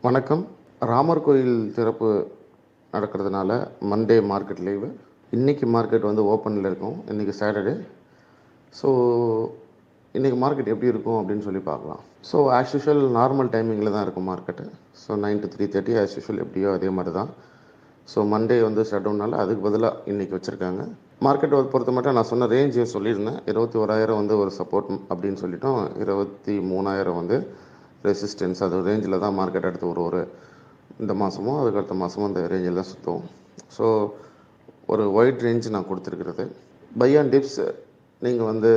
வணக்கம். ராமர் கோயில் திறப்பு நடக்கிறதுனால மண்டே மார்க்கெட் லீவு. இன்றைக்கி மார்க்கெட் வந்து ஓப்பனில் இருக்கும். இன்றைக்கி சாட்டர்டே. ஸோ இன்றைக்கி மார்க்கெட் எப்படி இருக்கும் அப்படின்னு சொல்லி பார்க்கலாம். ஸோ ஆஸ் யூஷுவல் நார்மல் டைமிங்கில் தான் இருக்கும் market. So 9 to 3:30 as usual எப்படியோ அதே மாதிரி தான். ஸோ மண்டே வந்து ஷட் டவுனால் அதுக்கு பதிலாக இன்றைக்கி வச்சுருக்காங்க. மார்க்கெட் பொறுத்த மட்டும் நான் சொன்ன ரேஞ்சை சொல்லியிருந்தேன். 21,000 வந்து ஒரு சப்போர்ட் அப்படின்னு சொல்லிட்டோம். 23,000 வந்து ரெசிஸ்டன்ஸ். அது ரேஞ்சில் தான் மார்க்கெட் அடுத்து ஒரு இந்த மாதமும் அதுக்கு அடுத்த மாதமும் அந்த ரேஞ்சில் தான் சுற்றுவோம். ஸோ ஒரு ஒயிட் ரேஞ்ச் நான் கொடுத்துருக்கிறது. பை அண்ட் டிப்ஸ் நீங்கள் வந்து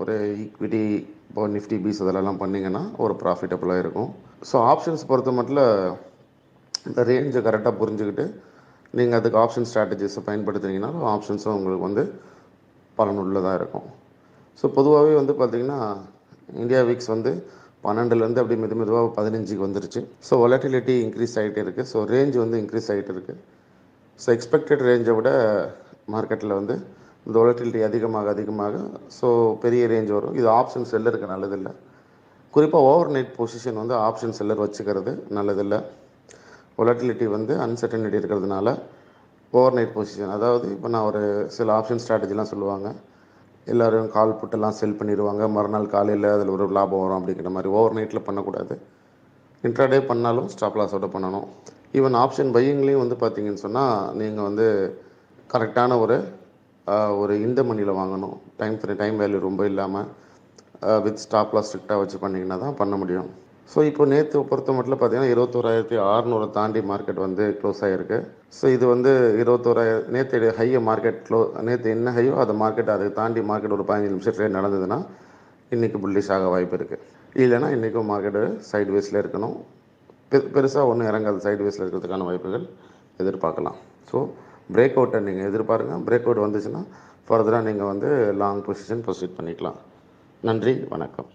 ஒரு ஈக்விட்டி இப்போ நிஃப்டி பீஸ் அதெல்லாம் பண்ணிங்கன்னா ஒரு ப்ராஃபிட்டபுளாக இருக்கும். ஸோ ஆப்ஷன்ஸ் பொறுத்த மட்டும் இந்த ரேஞ்சை கரெக்டாக புரிஞ்சுக்கிட்டு நீங்கள் அதுக்கு ஆப்ஷன் ஸ்ட்ராட்டஜிஸை பயன்படுத்துனீங்கன்னா ஆப்ஷன்ஸும் உங்களுக்கு வந்து பலனுள்ளதாக இருக்கும். ஸோ பொதுவாகவே வந்து பார்த்திங்கன்னா இந்தியா வீக்ஸ் வந்து 12லேருந்து அப்படியே மெதுவாக 15க்கு வந்துருச்சு. ஸோ வொலட்டிலிட்டி இன்க்ரீஸ் ஆகிட்டே இருக்குது. ஸோ ரேஞ்ச் வந்து இன்க்ரீஸ் ஆகிட்டு இருக்குது. ஸோ எக்ஸ்பெக்டட் ரேஞ்சை விட மார்க்கெட்டில் வந்து இந்த வொலட்டிலிட்டி அதிகமாக ஸோ பெரிய ரேஞ்ச் வரும். இது ஆப்ஷன் செல்லருக்கு நல்லதில்லை. குறிப்பாக ஓவர் நைட் பொசிஷன் வந்து ஆப்ஷன் செல்லர் வச்சுக்கிறது நல்லதில்லை. வொலட்டிலிட்டி வந்து அன்சர்டனிட்டி இருக்கிறதுனால ஓவர் நைட் பொசிஷன், அதாவது இப்போ நான் ஒரு சில ஆப்ஷன் ஸ்ட்ராட்டஜிலாம் சொல்லுவாங்க. எல்லோரும் கால் புட்டெல்லாம் செல் பண்ணிடுவாங்க. மறுநாள் காலையில் அதில் ஒரு லாபம் வரும் அப்படிங்கிற மாதிரி ஓவர் நைட்டில் பண்ணக்கூடாது. இன்ட்ராடே பண்ணாலும் ஸ்டாப் லாஸோட பண்ணணும். ஈவன் ஆப்ஷன் பையிங்லேயும் வந்து பார்த்திங்கன்னு சொன்னால் நீங்கள் வந்து கரெக்டான ஒரு இந்த மணியில் வாங்கணும். டைம் வேல்யூ ரொம்ப இல்லாமல் வித் ஸ்டாப் லாஸ் ஸ்ட்ரிக்டாக வச்சு பண்ணிங்கன்னா தான் பண்ண முடியும். ஸோ இப்போ நேற்று பொறுத்த மட்டும் பார்த்தீங்கன்னா 21,600 தாண்டி மார்க்கெட் வந்து க்ளோஸ் ஆகிருக்கு. ஸோ இது வந்து 21,000 நேற்று ஹையை மார்க்கெட் நேற்று என்ன ஹையோ அதை மார்க்கெட் அதை தாண்டி மார்க்கெட் ஒரு 15 நிமிஷத்துலேயே நடந்ததுன்னா இன்றைக்கி புல்லிஷ் ஆக வாய்ப்பு இருக்குது. இல்லைன்னா இன்றைக்கும் மார்க்கெட்டு சைட் வேஸில் இருக்கணும். பெருசாக ஒன்றும் இறங்காது. சைட் வேஸில் இருக்கிறதுக்கான வாய்ப்புகள் எதிர்பார்க்கலாம். ஸோ பிரேக் அவுட்டை நீங்கள் எதிர்பாருங்க. பிரேக் அவுட் வந்துச்சுன்னா ஃபர்தராக நீங்கள் வந்து லாங் பொசிஷன் ப்ரொசீட் பண்ணிக்கலாம். நன்றி, வணக்கம்.